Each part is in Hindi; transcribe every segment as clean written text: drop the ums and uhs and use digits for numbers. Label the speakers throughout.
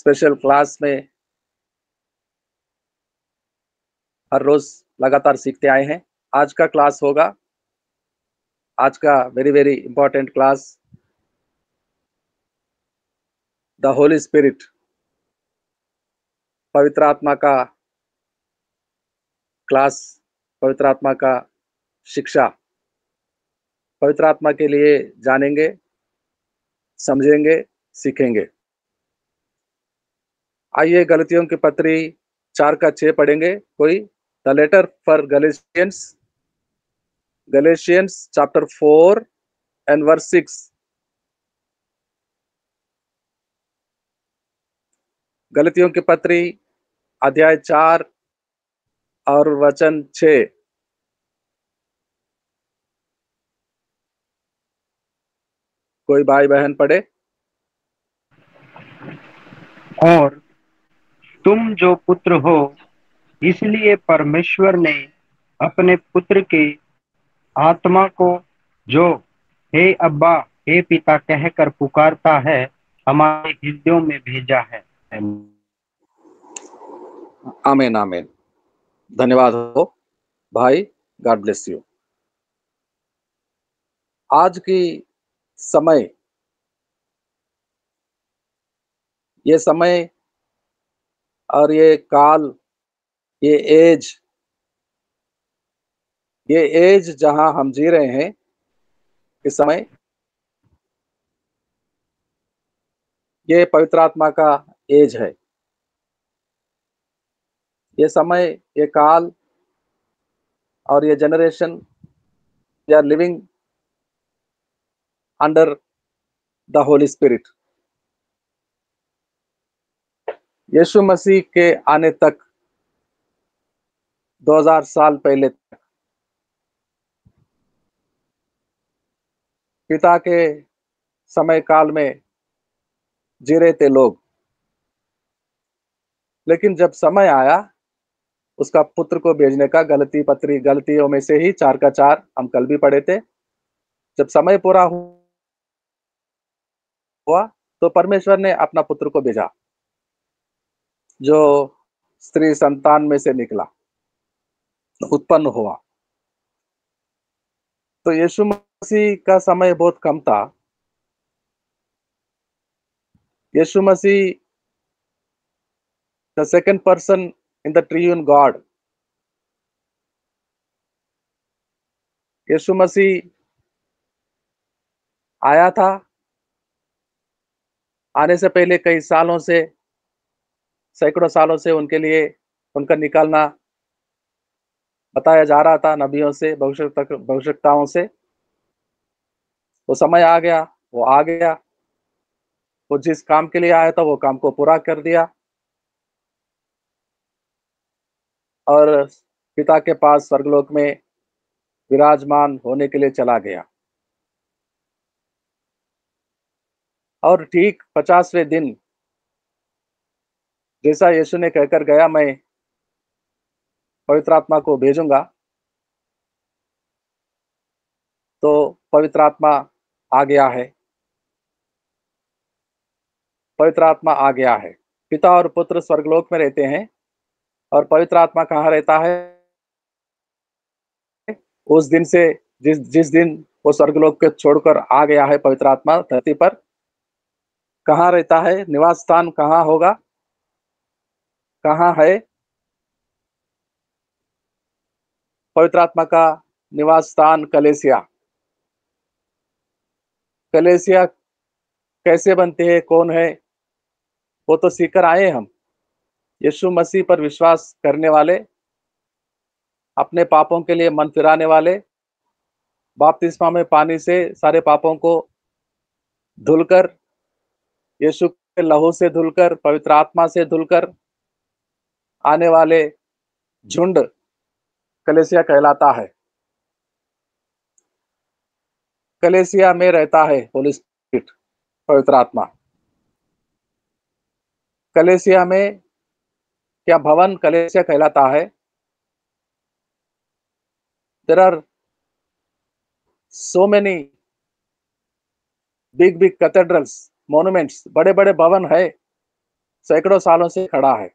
Speaker 1: स्पेशल क्लास में हर रोज लगातार सीखते आए हैं। आज का क्लास होगा, आज का very very important class, the holy spirit, पवित्र आत्मा का क्लास, पवित्र आत्मा का शिक्षा, पवित्र आत्मा के लिए जानेंगे, समझेंगे, सीखेंगे। आइए गलतियों की पत्री 4 का 6 पढ़ेंगे। कोई the letter for Galatians chapter 4 and verse 6। गलतियों की पत्री अध्याय 4 और वचन 6। कोई भाई बहन पढ़े।
Speaker 2: और तुम जो पुत्र हो, इसलिए परमेश्वर ने अपने पुत्र के आत्मा को, जो हे अब्बा, हे पिता कहकर पुकारता है, हमारे हृदयों में भेजा है।
Speaker 1: आमीन आमीन। धन्यवाद हो भाई, गॉड ब्लेस यू। आज की समय, ये समय और ये काल, ये एज, ये एज जहां हम जी रहे हैं, इस समय ये पवित्र आत्मा का एज है। ये समय, ये काल और ये generation, we are living under the holy spirit. यीशु मसीह के आने तक 2000 साल पहले तक पिता के समय काल में जी रहे थे लोग, लेकिन जब समय आया उसका पुत्र को भेजने का, गलतियों में से ही 4 का 4 हम कल भी पढ़े थे। जब समय पूरा हुआ तो परमेश्वर ने अपना पुत्र को भेजा, जो स्त्री संतान में से निकला, उत्पन्न हुआ। तो यीशु मसीह का समय बहुत कम था। यीशु मसीह the second person in the triune God. यीशु मसीह आया था, आने से पहले कई सालों से, सैकड़ों सालों से उनके लिए उनका निकालना बताया जा रहा था नबियों से, भविष्यवक्ताओं से। वो समय आ गया, वो आ गया, वो जिस काम के लिए आया था वो काम को पूरा कर दिया और पिता के पास स्वर्गलोक में विराजमान होने के लिए चला गया। और ठीक 50वें दिन जैसा यीशु ने कहकर गया, मैं पवित्र आत्मा को भेजूंगा, तो पवित्र आत्मा आ गया है। पवित्र आत्मा आ गया है। पिता और पुत्र स्वर्गलोक में रहते हैं और पवित्र आत्मा कहाँ रहता है? उस दिन से, जिस जिस दिन वो स्वर्गलोक के छोड़कर आ गया है, पवित्र आत्मा धरती पर कहाँ रहता है? निवास स्थान कहाँ होगा, कहाँ है पवित्र आत्मा का निवास स्थान? कलेसिया। कलेसिया कैसे बनते हैं, कौन है, वो तो सीखकर आए हम। यीशु मसीह पर विश्वास करने वाले, अपने पापों के लिए मन फिराने वाले, बपतिस्मा में पानी से सारे पापों को धुलकर, यीशु के लहू से धुलकर, पवित्र आत्मा से धुलकर आने वाले झुंड कलेसिया कहलाता है। कलेसिया में रहता है होली स्पिरिट, पवित्र आत्मा। कलेसिया में क्या भवन कलेसिया कहलाता है? There are so many big big cathedrals, monuments, बड़े बड़े भवन है सैकड़ों सालों से खड़ा है।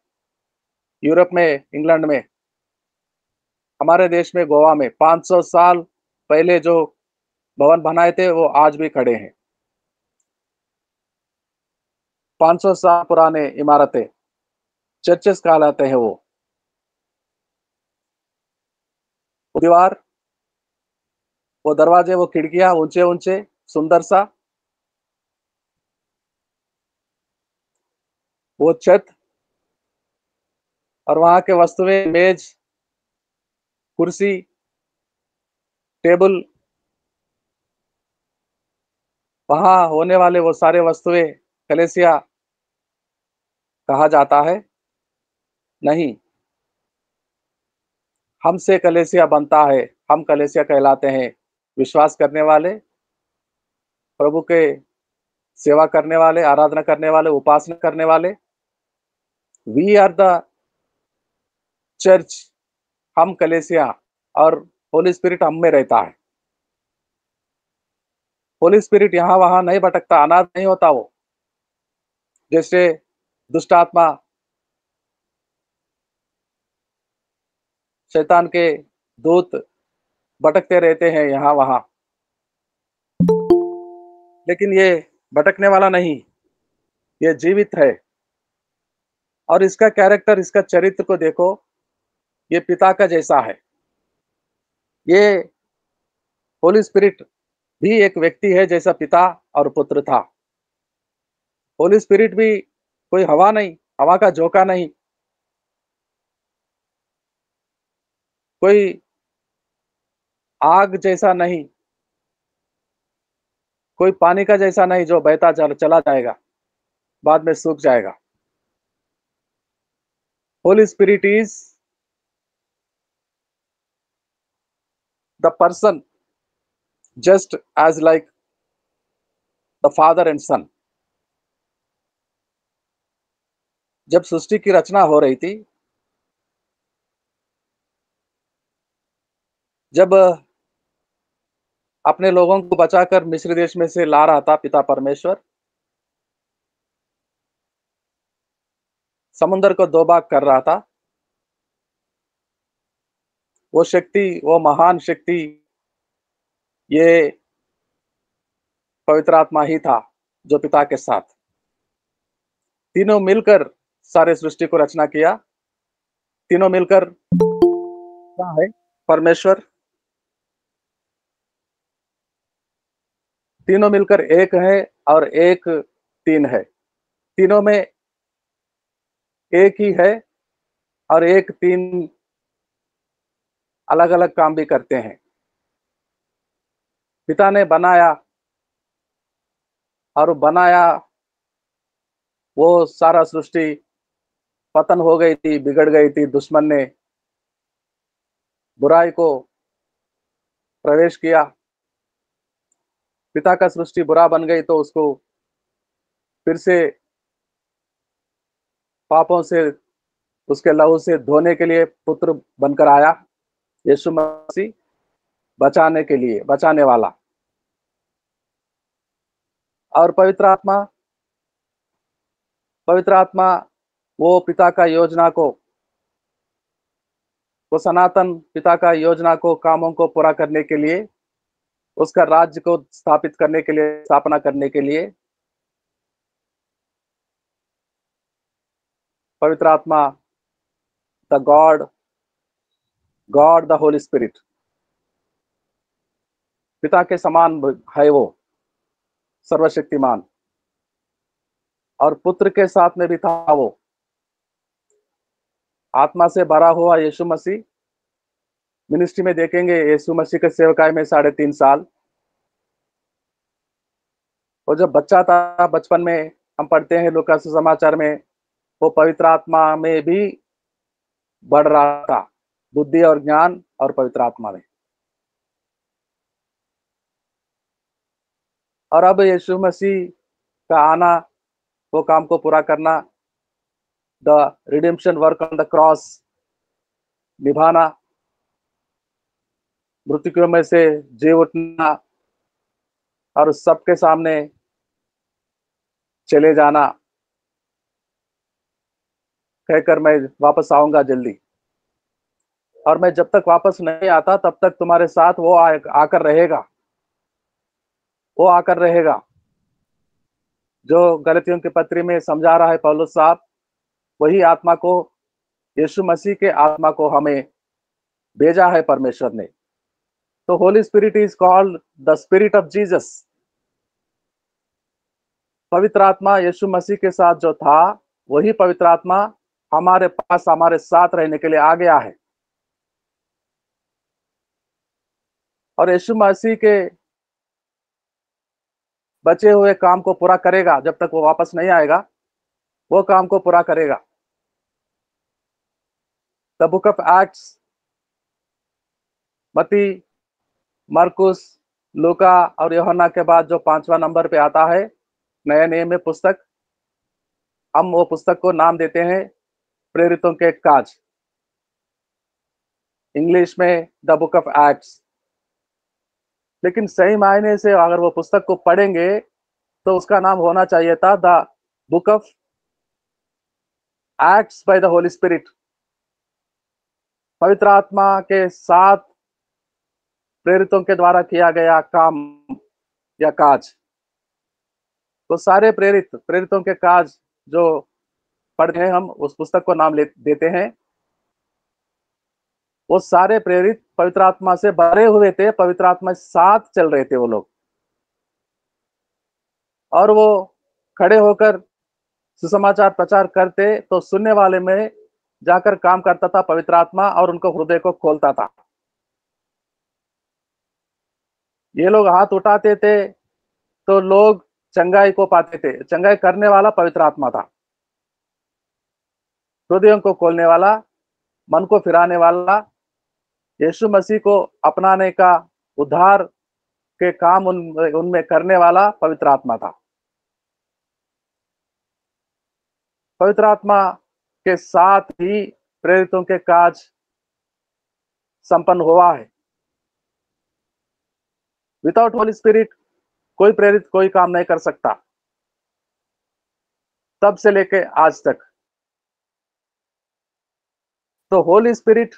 Speaker 1: यूरोप में, इंग्लैंड में, हमारे देश में, गोवा में 500 साल पहले जो भवन बनाए थे वो आज भी खड़े हैं। 500 साल पुराने इमारतें, चर्चेस कहलाते हैं वो। दीवार, वो दरवाजे, वो खिड़कियां, ऊंचे ऊंचे, सुंदर सा, वो छत, और वहां के वस्तुएं, मेज, कुर्सी, टेबल, वहां होने वाले वो सारे वस्तुएं कलीसिया कहा जाता है? नहीं। हमसे कलीसिया बनता है, हम कलीसिया कहलाते हैं। विश्वास करने वाले, प्रभु के सेवा करने वाले, आराधना करने वाले, उपासना करने वाले, वी आर द चर्च, हम कलीसिया। और होली स्पिरिट हम में रहता है। होली स्पिरिट यहाँ वहां नहीं भटकता, अनाथ नहीं होता वो। जैसे दुष्ट आत्मा, शैतान के दूत भटकते रहते हैं यहाँ वहां, लेकिन ये भटकने वाला नहीं, ये जीवित है। और इसका कैरेक्टर, इसका चरित्र को देखो, ये पिता का जैसा है। ये होली स्पिरिट भी एक व्यक्ति है जैसा पिता और पुत्र था। होली स्पिरिट भी कोई हवा नहीं, हवा का झोंका नहीं, कोई आग जैसा नहीं, कोई पानी का जैसा नहीं जो बहता चला जाएगा, बाद में सूख जाएगा। Holi Spirit is the person just as like the father and son। जब सृष्टि की रचना हो रही थी, जब अपने लोगों को बचाकर मिस्र देश में से ला रहा था पिता परमेश्वर, समुद्र को दो भाग कर रहा था, वो शक्ति, वो महान शक्ति, ये पवित्र आत्मा ही था जो पिता के साथ तीनों मिलकर सारे सृष्टि को रचना किया। तीनों मिलकर क्या है? परमेश्वर। तीनों मिलकर एक है और एक तीन है। तीनों में एक ही है और एक तीन अलग अलग काम भी करते हैं। पिता ने बनाया, और बनाया वो सारा सृष्टि पतन हो गई थी, बिगड़ गई थी। दुश्मन ने बुराई को प्रवेश किया, पिता का सृष्टि बुरा बन गई, तो उसको फिर से पापों से, उसके लहू से धोने के लिए पुत्र बनकर आया यीशु मसीह, बचाने के लिए, बचाने वाला। और पवित्र आत्मा वो पिता का योजना को, वो सनातन पिता का योजना को, कामों को पूरा करने के लिए, उसका राज्य को स्थापित करने के लिए, स्थापना करने के लिए पवित्र आत्मा, the God the holy spirit, पिता के समान है वो, सर्वशक्तिमान। और पुत्र के साथ में भी था वो, आत्मा से भरा हुआ यीशु मसीह। मिनिस्ट्री में देखेंगे यीशु मसीह के सेवकाई में 3.5 साल। वो जब बच्चा था, बचपन में हम पढ़ते हैं लूका सुसमाचार में, वो पवित्र आत्मा में भी बढ़ रहा था, बुद्धि और ज्ञान और पवित्र आत्मा में। और अब यीशु मसीह का आना, वो काम को पूरा करना, the redemption work on the cross निभाना, मृतकों में से जी उठना और सबके सामने चले जाना, कहकर मैं वापस आऊंगा जल्दी, और मैं जब तक वापस नहीं आता तब तक तुम्हारे साथ वो आकर रहेगा, वो आकर रहेगा। जो गलतियों की पत्री में समझा रहा है पौलुस साहब, वही आत्मा को, यीशु मसीह के आत्मा को हमें भेजा है परमेश्वर ने। तो Holi Spirit is called the spirit of Jesus. पवित्र आत्मा यीशु मसीह के साथ जो था, वही पवित्र आत्मा हमारे पास हमारे साथ रहने के लिए आ गया है। और यीशु मसीह के बचे हुए काम को पूरा करेगा, जब तक वो वापस नहीं आएगा वो काम को पूरा करेगा। द बुक ऑफ एक्ट्स, मत्ती, मरकुस, लूका और यूहन्ना के बाद जो 5वां नंबर पे आता है नए नियम में पुस्तक, हम वो पुस्तक को नाम देते हैं प्रेरितों के काज, इंग्लिश में द बुक ऑफ एक्ट्स। लेकिन सही मायने से अगर वो पुस्तक को पढ़ेंगे तो उसका नाम होना चाहिए था the book of acts by the holy spirit. पवित्र आत्मा के साथ प्रेरितों के द्वारा किया गया काम या काज। तो सारे प्रेरितों के काज जो पढ़ते हैं, हम उस पुस्तक को नाम देते हैं। वो सारे प्रेरित पवित्र आत्मा से भरे हुए थे, पवित्र आत्मा के साथ चल रहे थे वो लोग, और वो खड़े होकर सुसमाचार प्रचार करते तो सुनने वाले में जाकर काम करता था पवित्र आत्मा, और उनको हृदय को खोलता था। ये लोग हाथ उठाते थे तो लोग चंगाई को पाते थे। चंगाई करने वाला पवित्र आत्मा था, हृदयों को खोलने वाला, मन को फिराने वाला, यीशु मसीह को अपनाने का, उद्धार के काम उनमें करने वाला पवित्र आत्मा था। पवित्र आत्मा के साथ ही प्रेरितों के काज संपन्न हुआ है। विदाउट होली स्पिरिट कोई प्रेरित कोई काम नहीं कर सकता, तब से लेके आज तक। तो होली स्पिरिट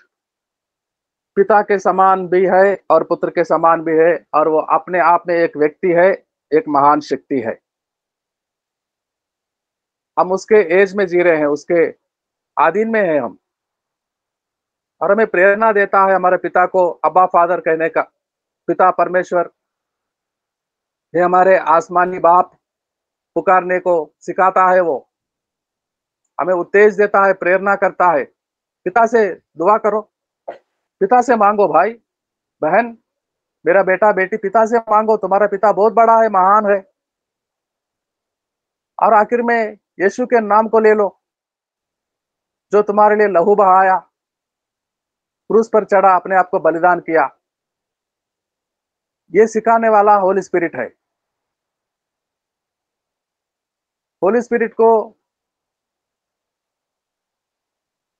Speaker 1: पिता के समान भी है और पुत्र के समान भी है, और वो अपने आप में एक व्यक्ति है, एक महान शक्ति है। हम उसके एज में जी रहे हैं, उसके आधीन में है हम, और हमें प्रेरणा देता है हमारे पिता को अब्बा फादर कहने का। पिता परमेश्वर, ये हमारे आसमानी बाप पुकारने को सिखाता है। वो हमें उत्तेज देता है, प्रेरणा करता है। पिता से दुआ करो, पिता से मांगो भाई बहन, मेरा बेटा बेटी, पिता से मांगो। तुम्हारा पिता बहुत बड़ा है, महान है। और आखिर में यीशु के नाम को ले लो, जो तुम्हारे लिए लहू बहाया, क्रूस पर चढ़ा, अपने आप को बलिदान किया। ये सिखाने वाला होली स्पिरिट है। होली स्पिरिट को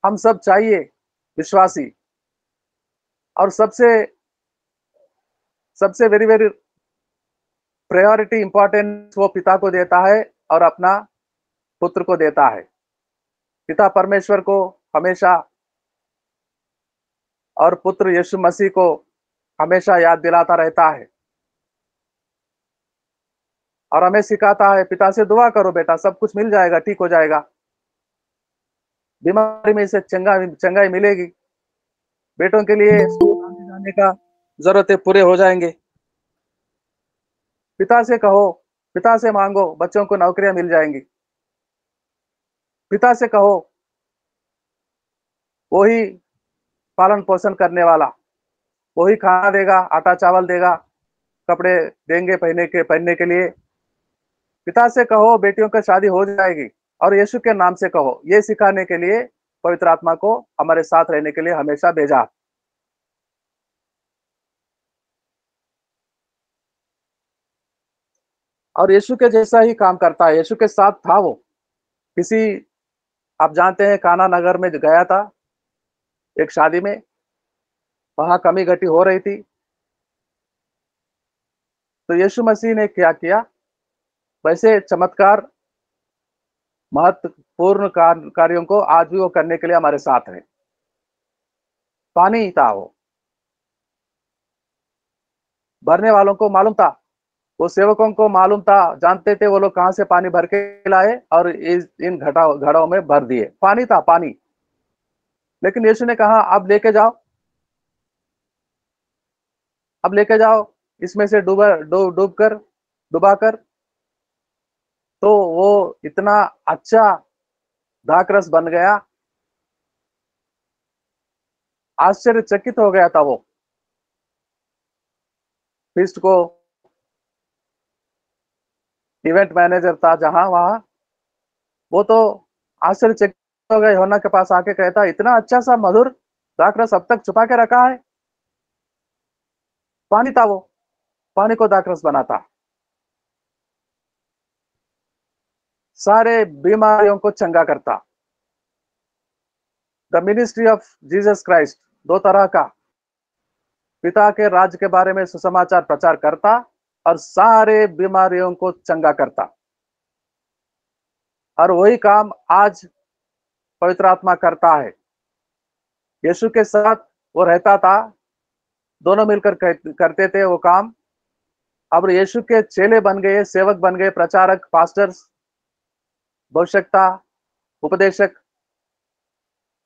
Speaker 1: हम सब चाहिए, विश्वासी। और सबसे सबसे वेरी वेरी प्रायोरिटी इंपॉर्टेंस वो पिता को देता है और अपना पुत्र को देता है। पिता परमेश्वर को हमेशा और पुत्र यीशु मसीह को हमेशा याद दिलाता रहता है, और हमें सिखाता है, पिता से दुआ करो बेटा, सब कुछ मिल जाएगा, ठीक हो जाएगा, बीमारी में से चंगाई मिलेगी, बेटों के लिए स्कूल आने जाने का जरूरतें पूरे हो जाएंगे। पिता से कहो, पिता से मांगो, बच्चों को नौकरियां मिल जाएंगी। पिता से कहो, वही पालन पोषण करने वाला, वही खाना देगा, आटा चावल देगा, कपड़े देंगे पहनने के लिए। पिता से कहो, बेटियों का शादी हो जाएगी, और यीशु के नाम से कहो। ये सिखाने के लिए पवित्र आत्मा को हमारे साथ रहने के लिए हमेशा भेजा। और यीशु के जैसा ही काम करता है, यीशु के साथ था वो। किसी, आप जानते हैं, काना नगर में गया था एक शादी में, वहां कमी घटी हो रही थी। तो यीशु मसीह ने क्या किया, वैसे चमत्कार महत्वपूर्ण कार्यों को आज भी वो करने के लिए हमारे साथ है। पानी था वो, भरने वालों को मालूम था, वो सेवकों को मालूम था, जानते थे वो लोग कहां से पानी भर के लाए और इन घड़ों में भर दिए। पानी था, पानी। लेकिन यीशु ने कहा अब लेके जाओ, अब लेके जाओ, इसमें से डुबा कर। तो वो इतना अच्छा दाखरस बन गया, आश्चर्यचकित हो गया था वो। फीस्ट को इवेंट मैनेजर था जहां वहां, वो तो आश्चर्यचकित हो गए। यूहन्ना के पास आके कहता इतना अच्छा सा मधुर दाखरस अब तक छुपा के रखा है। पानी था वो, पानी को दाखरस बनाता, सारे बीमारियों को चंगा करता। The ministry of Jesus Christ दो तरह का, पिता के राज्य के बारे में सुसमाचार प्रचार करता और सारे बीमारियों को चंगा करता। और वही काम आज पवित्र आत्मा करता है। यीशु के साथ वो रहता था, दोनों मिलकर करते थे वो काम। अब यीशु के चेले बन गए, सेवक बन गए, प्रचारक, पास्टर्स, भविष्यता, उपदेशक,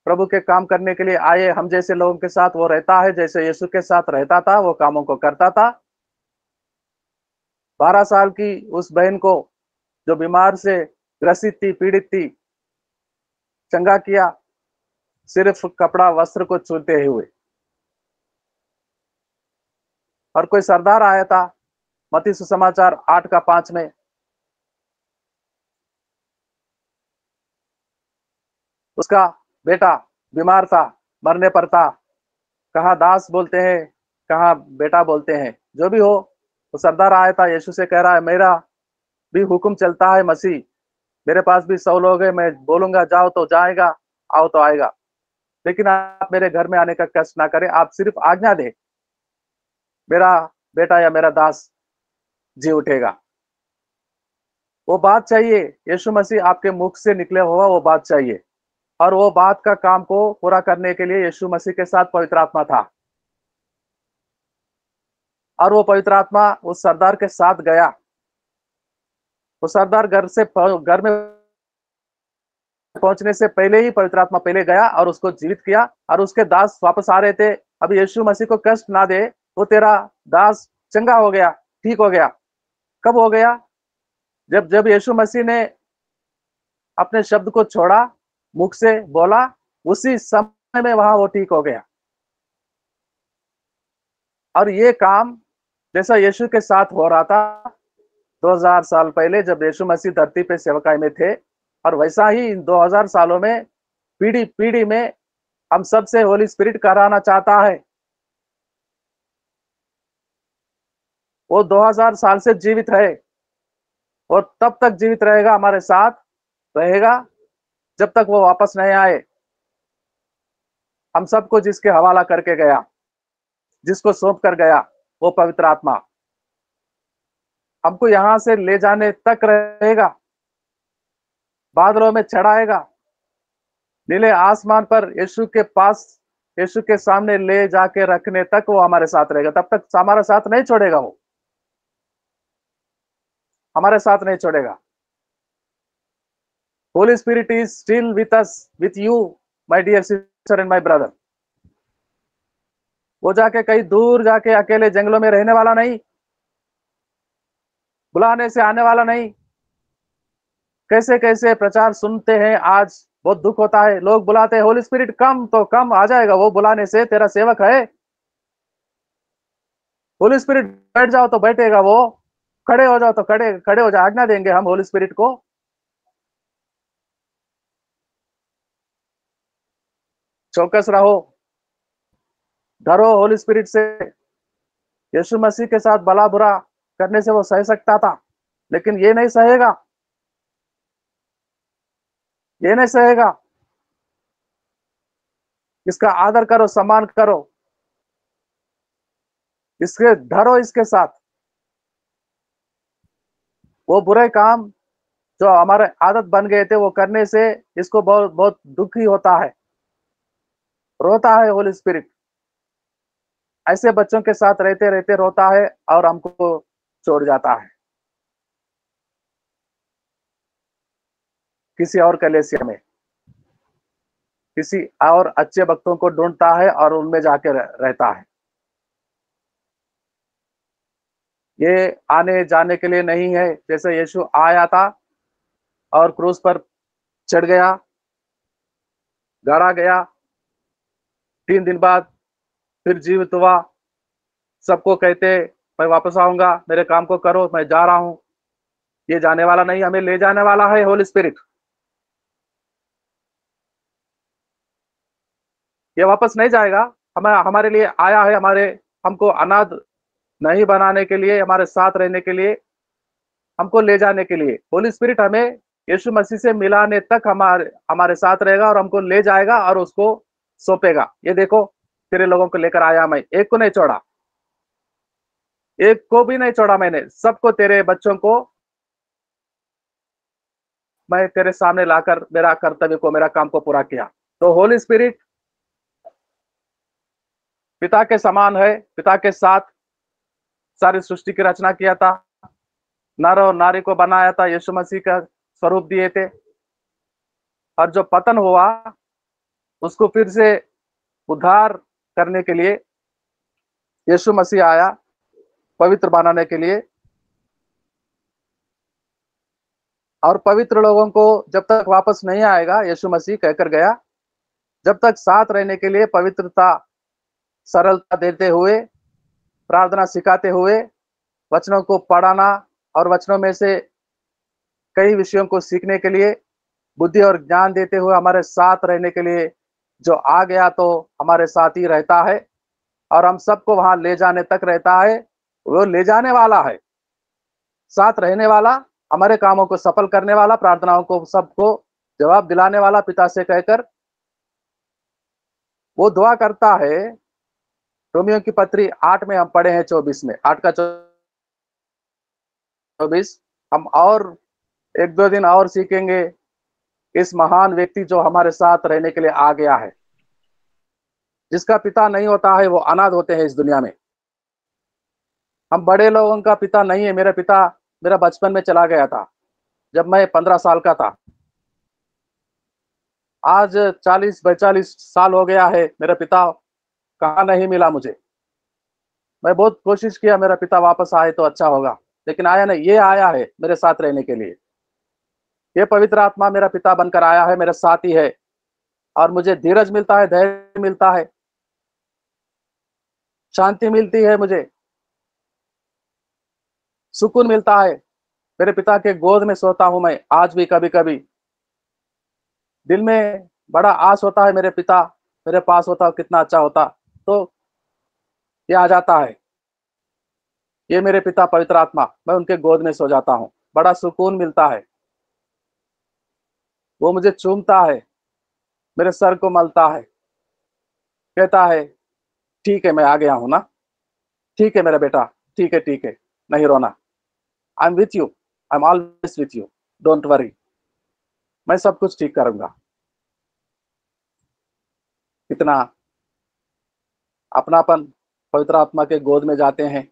Speaker 1: प्रभु के काम करने के लिए आए। हम जैसे लोगों के साथ वो रहता है, जैसे यीशु के साथ रहता था वो कामों को करता था। 12 साल की उस बहन को जो बीमार से ग्रसित थी, पीड़ित थी, चंगा किया सिर्फ कपड़ा वस्त्र को छूते हुए। और कोई सरदार आया था, मत्ती सुसमाचार 8:5 में, उसका बेटा बीमार था, मरने पर था। कहाँ दास बोलते हैं, कहाँ बेटा बोलते हैं, जो भी हो। तो सरदार आया था, यीशु से कह रहा है मेरा भी हुक्म चलता है मसीह, मेरे पास भी 100 लोग हैं, मैं बोलूंगा जाओ तो जाएगा, आओ तो आएगा, लेकिन आप मेरे घर में आने का कष्ट ना करें, आप सिर्फ आज्ञा दे, मेरा बेटा या मेरा दास जी उठेगा। वो बात चाहिए, यीशु मसीह आपके मुख से निकले हुआ वो बात चाहिए। और वो बात का काम को पूरा करने के लिए यीशु मसीह के साथ पवित्र आत्मा था। और वो पवित्र आत्मा उस सरदार के साथ गया। वो सरदार घर में पहुंचने से पहले ही पवित्र आत्मा पहले गया और उसको जीवित किया। और उसके दास वापस आ रहे थे, अब यीशु मसीह को कष्ट ना दे, वो तेरा दास चंगा हो गया, ठीक हो गया। कब हो गया? जब जब यीशु मसीह ने अपने शब्द को छोड़ा, मुख से बोला, उसी समय में वहां वो ठीक हो गया। और ये काम जैसा यीशु के साथ हो रहा था 2000 साल पहले जब यीशु मसीह धरती पे सेवकाई में थे, और वैसा ही इन 2000 सालों में पीढ़ी पीढ़ी में हम सबसे होली स्पिरिट कराना चाहता है। वो 2000 साल से जीवित है और तब तक जीवित रहेगा, हमारे साथ रहेगा जब तक वो वापस नहीं आए। हम सबको जिसके हवाला करके गया, जिसको सौंप कर गया, वो पवित्र आत्मा हमको यहां से ले जाने तक रहेगा, बादलों में चढ़ाएगा, नीले आसमान पर यीशु के पास, यीशु के सामने ले जाके रखने तक वो हमारे साथ रहेगा। तब तक हमारा साथ नहीं छोड़ेगा, वो हमारे साथ नहीं छोड़ेगा। Holy Spirit is still with us, with you my dear sister and my brother. वो जाके कहीं दूर जाके अकेले जंगलों में रहने वाला नहीं, बुलाने से आने वाला नहीं। कैसे कैसे प्रचार सुनते हैं आज, बहुत दुख होता है। लोग बुलाते हैं होली स्पिरिट कम, तो कम आ जाएगा वो बुलाने से, तेरा सेवक है। होली स्पिरिट बैठ जाओ तो बैठेगा वो, खड़े हो जाओ तो खड़े खड़े हो जाओ, आज्ञा देंगे हम होली स्पिरिट को। चौकस रहो, डरो होली स्पिरिट से। यीशु मसीह के साथ भला बुरा करने से वो सह सकता था, लेकिन ये नहीं सहेगा, ये नहीं सहेगा। इसका आदर करो, सम्मान करो, इसके डरो, इसके साथ वो बुरे काम जो हमारे आदत बन गए थे वो करने से इसको बहुत बहुत दुखी होता है, रोता है होली स्पिरिट। ऐसे बच्चों के साथ रहते रहते रोता है और हमको छोड़ जाता है किसी और कलीसिया में, किसी और अच्छे भक्तों को ढूंढता है और उनमें जाके रहता है। ये आने जाने के लिए नहीं है। जैसे यीशु आया था और क्रूस पर चढ़ गया, गाड़ा गया, 3 दिन बाद फिर जीवित हुआ, सबको कहते मैं वापस आऊंगा, मेरे काम को करो, मैं जा रहा हूं। ये जाने वाला नहीं, हमें ले जाने वाला है होली स्पिरिट। ये वापस नहीं जाएगा, हमारे लिए आया है, हमको अनाथ नहीं बनाने के लिए, हमारे साथ रहने के लिए, हमको ले जाने के लिए। होली स्पिरिट हमें यीशु मसीह से मिलाने तक हमारे साथ रहेगा और हमको ले जाएगा और उसको सौंपेगा। ये देखो, तेरे लोगों को लेकर आया मैं, एक को नहीं छोड़ा, एक को भी नहीं छोड़ा मैंने, सबको, तेरे बच्चों को मैं तेरे सामने लाकर मेरा कर्तव्य को, मेरा काम को पूरा किया। तो होली स्पिरिट पिता के समान है, पिता के साथ सारी सृष्टि की रचना किया था, नर और नारी को बनाया था, यीशु मसीह का स्वरूप दिए थे। और जो पतन हुआ उसको फिर से उद्धार करने के लिए यीशु मसीह आया, पवित्र बनाने के लिए। और पवित्र लोगों को जब तक वापस नहीं आएगा, यीशु मसीह कहकर गया, जब तक साथ रहने के लिए पवित्रता, सरलता देते हुए, प्रार्थना सिखाते हुए, वचनों को पढ़ाना और वचनों में से कई विषयों को सीखने के लिए बुद्धि और ज्ञान देते हुए हमारे साथ रहने के लिए जो आ गया, तो हमारे साथ ही रहता है और हम सबको वहां ले जाने तक रहता है। वो ले जाने वाला है, साथ रहने वाला, हमारे कामों को सफल करने वाला, प्रार्थनाओं को सबको जवाब दिलाने वाला, पिता से कहकर वो दुआ करता है। रोमियो की पत्री 8 में हम पढ़े हैं, 24 में, 8 का 24। हम और 1-2 दिन और सीखेंगे इस महान व्यक्ति जो हमारे साथ रहने के लिए आ गया है। जिसका पिता नहीं होता है वो अनाथ होते हैं इस दुनिया में। हम बड़े लोगों का पिता नहीं है। मेरा पिता मेरा बचपन में चला गया था जब मैं 15 साल का था। आज 40-42 साल हो गया है, मेरा पिता कहाँ नहीं मिला मुझे। मैं बहुत कोशिश किया मेरा पिता वापस आए तो अच्छा होगा, लेकिन आया नहीं। ये आया है मेरे साथ रहने के लिए। ये पवित्र आत्मा मेरा पिता बनकर आया है, मेरे साथ ही है और मुझे धीरज मिलता है, धैर्य मिलता है, शांति मिलती है, मुझे सुकून मिलता है। मेरे पिता के गोद में सोता हूं मैं आज भी। कभी कभी दिल में बड़ा आस होता है, मेरे पिता मेरे पास होता, कितना अच्छा होता। तो ये आ जाता है, ये मेरे पिता पवित्र आत्मा, मैं उनके गोद में सो जाता हूँ, बड़ा सुकून मिलता है। वो मुझे चूमता है, मेरे सर को मलता है, कहता है ठीक है मैं आ गया हूं ना, ठीक है मेरा बेटा, ठीक है, ठीक है, नहीं रोना, I am with you, I am always with you, don't worry, मैं सब कुछ ठीक करूंगा। कितना अपनापन पवित्र आत्मा के गोद में जाते हैं।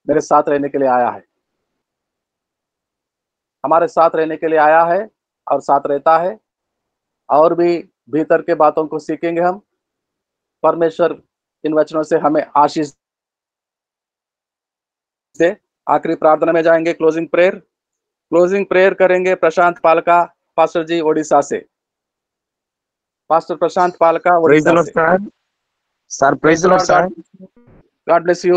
Speaker 1: मेरे साथ रहने के लिए आया है, हमारे साथ रहने के लिए आया है और साथ रहता है। और भी भीतर के बातों को सीखेंगे हम। परमेश्वर इन वचनों से हमें आशीष दे। आखिरी प्रार्थना में जाएंगे, क्लोजिंग प्रेयर करेंगे प्रशांत पालका पास्टर जी ओडिशा से। Pastor Prashant Palka
Speaker 3: Praise the
Speaker 1: Odisha
Speaker 3: Lord,
Speaker 1: से।
Speaker 3: sir. Sir, praise the Lord, sir.
Speaker 1: God bless you.